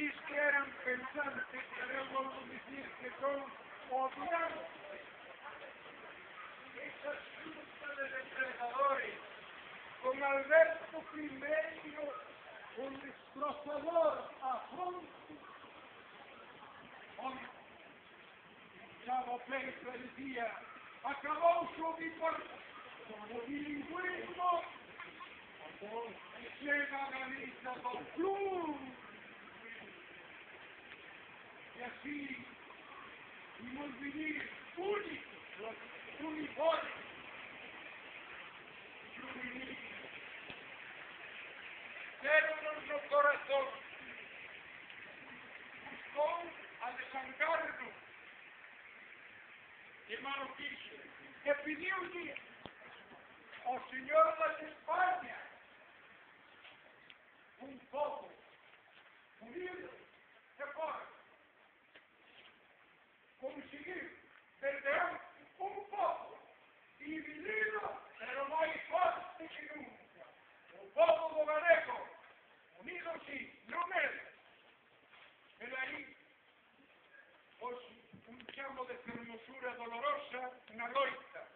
Diz que eran pensantes, queremos dicir que son odiantes. Esa junta de depredadores, con Alberto I, un destrozador afronto. Chavo Peixe decía, acabó su bilingüismo, y llega a Galicia con club. Y así, vimos vivir únicos, uniformes, pero en nuestro corazón buscó a desangarnos. Hermano Quixo, que pidió-lhe ao Senhor das Espanhas um povo unido e forte. Conseguiu perder um povo dividido, pero mais forte que nunca. O povo do galego, unido sim, não mesmo. Pero aí, hoxe, chamo de fermosura dolorosa na loita.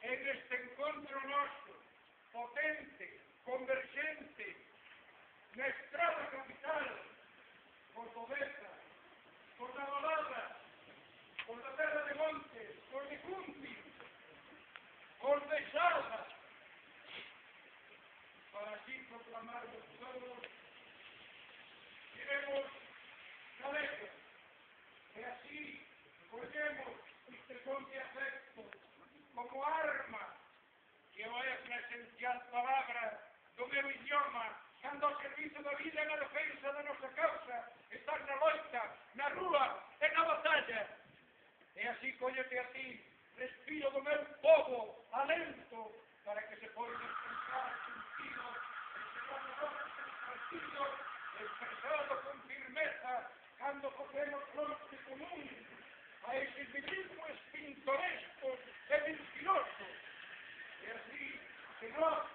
En este encontro noso, potente, convergente, na estrada capital, cordobesa, por la Dolada, por la terra de Montes, por de Cunti, por de Salva, para así proclamarnos todos, queremos galegos, e así collemos este son de afecto como arma que vai a presenciar palabras do meu idioma cando ao servizo da vida e na defensa da nosa causa estar na loita, na rúa e na batalla. E así collete a ti, respiro do meu povo, alento, para que se poida expresar sentido, expresado con firmeza, cando cogemos fronte común a ese bilingües pintorescos e mentirosos. E así que nós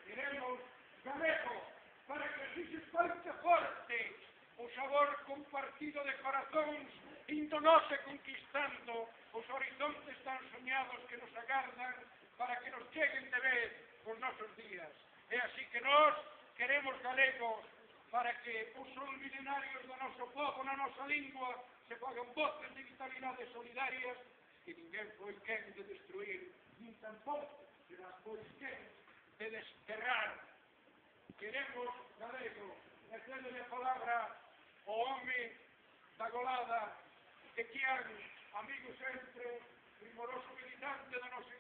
queremos galego para que así se falte forte o sabor compartido de corazóns indo nós e conquistando os horizontes tan soñados que nos agardan para que nos cheguen de vez os nosos días. E así que nós queremos galegos para que os son milenarios do noso povo na nosa lingua se fagan voces de vitalidade solidarias que ninguén foi quen de destruir, nin tampouco será foi quen de desterrar. Queremos galego, e cédele a palabra ao home da Golada, de Quián, amigo sempre, primoroso militante da nosa